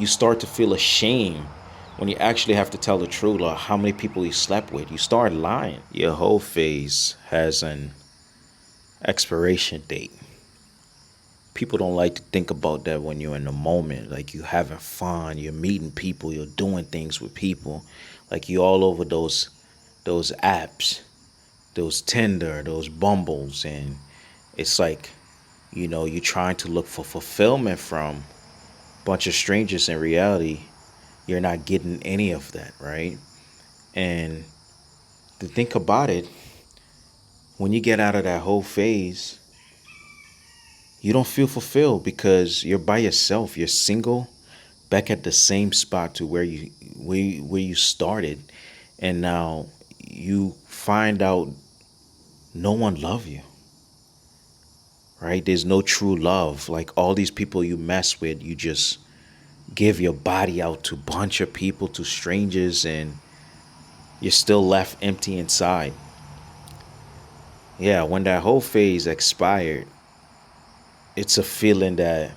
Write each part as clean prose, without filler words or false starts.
you start to feel ashamed when you actually have to tell the truth or how many people you slept with. You start lying. Your whole phase has an expiration date. People don't like to think about that when you're in the moment. Like, you having fun, you're meeting people, you're doing things with people. Like, you all over those apps, those Tinder, those Bumbles, and it's like, you're trying to look for fulfillment from a bunch of strangers. In reality, you're not getting any of that, right? And to think about it, when you get out of that whole phase, you don't feel fulfilled because you're by yourself. You're single, back at the same spot to where you started, and now you find out no one love you. Right? There's no true love. Like, all these people you mess with, you just give your body out to a bunch of people, to strangers, and you're still left empty inside. Yeah, when that whole phase expired, it's a feeling that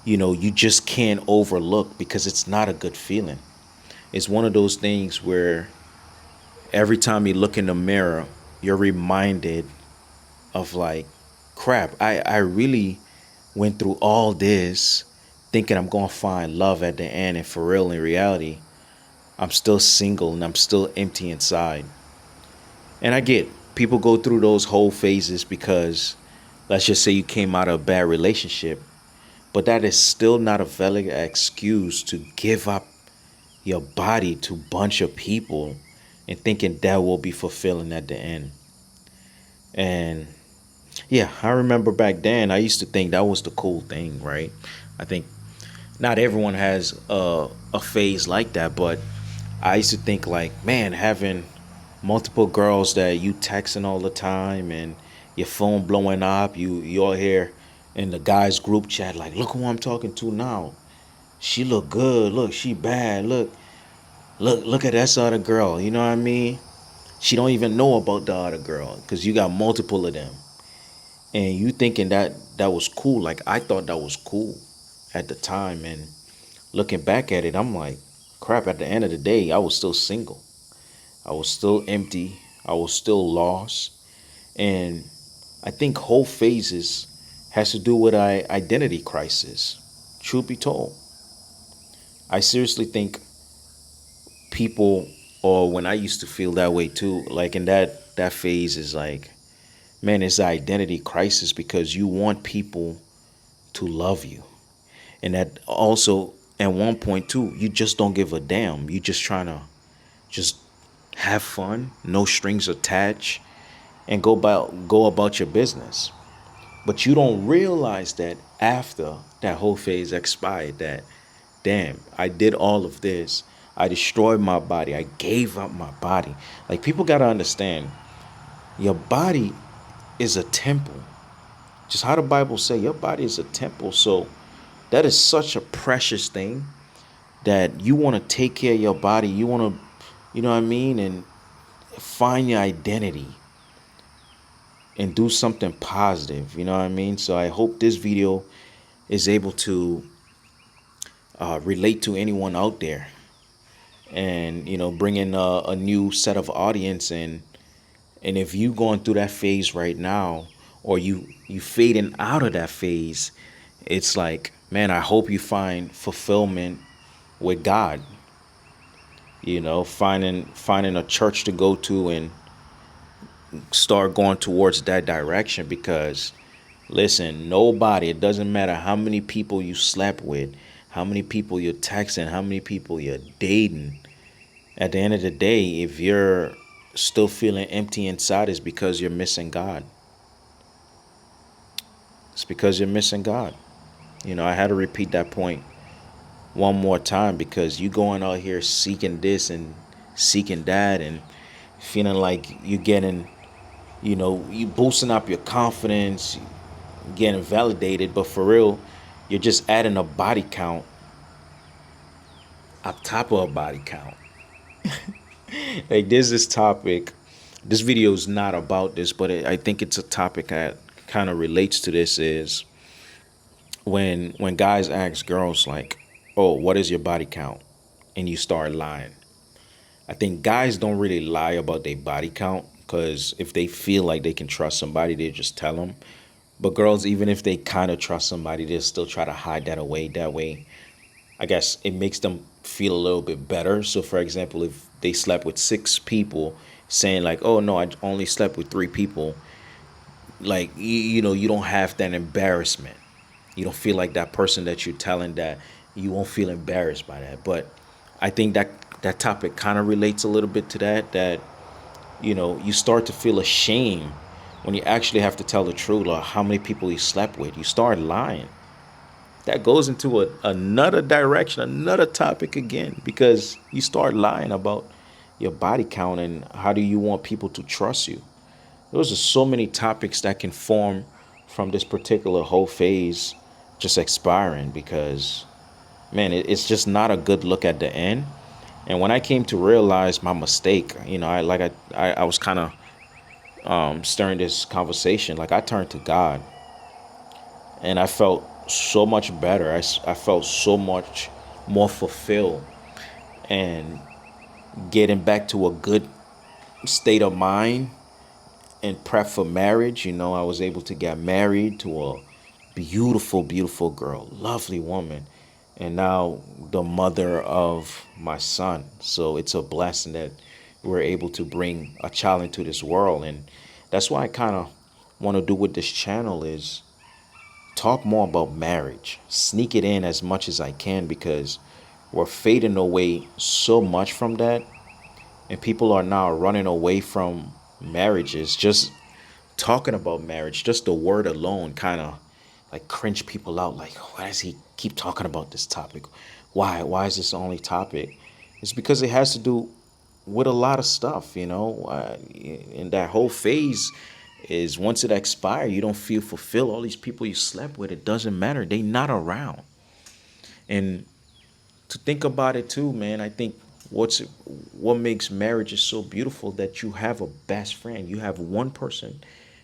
you just can't overlook because it's not a good feeling. It's one of those things where every time you look in the mirror, you're reminded of, like, crap, I really went through all this thinking I'm going to find love at the end. And for real, in reality, I'm still single and I'm still empty inside. And I get people go through those whole phases because, let's just say, you came out of a bad relationship. But that is still not a valid excuse to give up your body to a bunch of people and thinking that will be fulfilling at the end. And yeah, I remember back then I used to think that was the cool thing, right? I think not everyone has a phase like that, but I used to think, like, man, having multiple girls that you texting all the time and your phone blowing up, you're here in the guys group chat, like, look who I'm talking to now. She look good. Look, she bad. Look at that other girl. You know what I mean? She don't even know about the other girl because you got multiple of them, and you thinking that was cool. Like, I thought that was cool at the time, and looking back at it, I'm like, crap. At the end of the day, I was still single. I was still empty. I was still lost, and I think whole phases has to do with identity crisis. Truth be told, I seriously think people, or when I used to feel that way too, like in that phase, is like, man, it's an identity crisis because you want people to love you. And that also, at one point too, you just don't give a damn. You just trying to just have fun, no strings attached, and go about your business. But you don't realize that after that whole phase expired, that, damn, I did all of this. I destroyed my body. I gave up my body. Like, people got to understand, your body is a temple. Just how the Bible say, your body is a temple. So that is such a precious thing that you want to take care of your body. You want to, you know what I mean? And find your identity and do something positive. You know what I mean? So I hope this video is able to relate to anyone out there, and bring in a new set of audience. And if you going through that phase right now, or you fading out of that phase, it's like, man, I hope you find fulfillment with God. Finding a church to go to and start going towards that direction. Because, listen, nobody, it doesn't matter how many people you slept with, how many people you're texting, how many people you're dating. At the end of the day, if you're still feeling empty inside, it's because you're missing God. It's because you're missing God. I had to repeat that point one more time, because you going out here seeking this and seeking that and feeling like you getting, you boosting up your confidence, getting validated, but for real, you're just adding a body count on top of a body count. Like, there's this topic. This video is not about this, but I think it's a topic that kind of relates to this. Is when guys ask girls like, "Oh, what is your body count?" and you start lying. I think guys don't really lie about their body count because if they feel like they can trust somebody, they just tell them. But girls, even if they kind of trust somebody, they still try to hide that away. That way, I guess it makes them feel a little bit better. So, for example, if they slept with six people, saying like, "Oh no, I only slept with three people," like you know, you don't have that embarrassment. You don't feel like that person that you're telling that you won't feel embarrassed by that. But I think that that topic kind of relates a little bit to that. That you know, you start to feel ashamed when you actually have to tell the truth or how many people you slept with. You start lying. That goes into another direction, another topic again, because you start lying about your body count and how do you want people to trust you. Those are so many topics that can form from this particular whole phase just expiring because, man, it's just not a good look at the end. And when I came to realize my mistake, you know, I was kind of stirring this conversation. Like I turned to God and I felt so much better. I felt so much more fulfilled and getting back to a good state of mind and prep for marriage. You know, I was able to get married to a beautiful, beautiful girl, lovely woman, and now the mother of my son. So it's a blessing that we're able to bring a child into this world, and that's why I kind of want to do with this channel is talk more about marriage, sneak it in as much as I can because we're fading away so much from that, and people are now running away from marriages. Just talking about marriage, just the word alone kind of like cringe people out. Like, why does he keep talking about this topic? Why is this the only topic? It's because it has to do with a lot of stuff, you know. And that whole phase is once it expires, you don't feel fulfilled. All these people you slept with, it doesn't matter. They not around. And to think about it too, man, I think what makes marriages so beautiful that you have a best friend. You have one person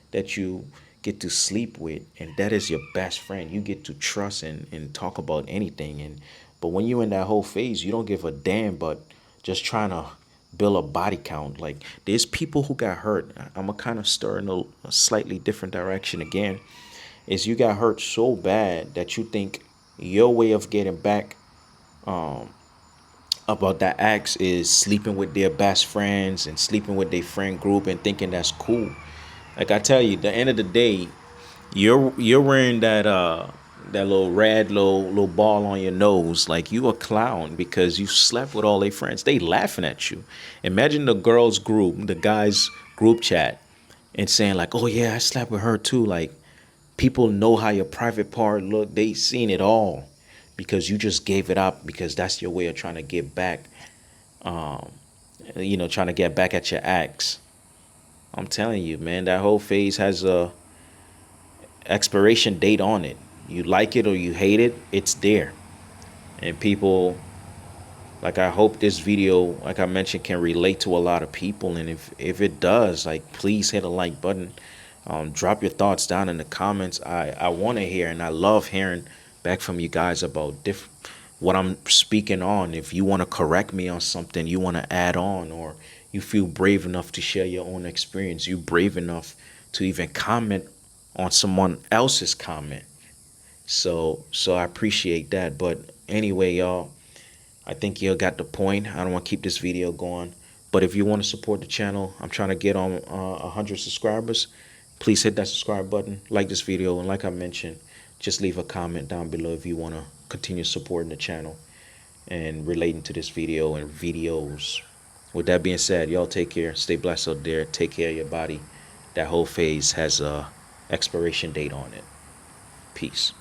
that you get to sleep with, and that is your best friend. You get to trust and talk about anything. And but when you're in that whole phase, you don't give a damn but just trying to build a body count. Like there's people who got hurt. I'm a kind of stir in a slightly different direction again. Is you got hurt so bad that you think your way of getting back about that ex is sleeping with their best friends and sleeping with their friend group and thinking that's cool. Like I tell you, the end of the day, you're wearing that little red little ball on your nose like you a clown because you slept with all their friends. They laughing at you. Imagine the girls group, the guys group chat, and saying like, "Oh yeah, I slept with her too." Like people know how your private part look. They seen it all because you just gave it up because that's your way of trying to get back. You know, trying to get back at your ex. I'm telling you, man, that whole phase has a expiration date on it. You like it or you hate it, it's there. And people, like I hope this video, like I mentioned, can relate to a lot of people. And if it does, like please hit a like button. Drop your thoughts down in the comments. I want to hear and I love hearing back from you guys about what I'm speaking on. If you want to correct me on something, you want to add on, or you feel brave enough to share your own experience, you brave enough to even comment on someone else's comment. So I appreciate that. But anyway, y'all, I think you got the point. I don't want to keep this video going. But if you want to support the channel, I'm trying to get on 100 subscribers. Please hit that subscribe button, like this video, and like I mentioned, just leave a comment down below if you want to continue supporting the channel and relating to this video and videos. With that being said, y'all take care. Stay blessed out there. Take care of your body. That whole phase has a expiration date on it. Peace.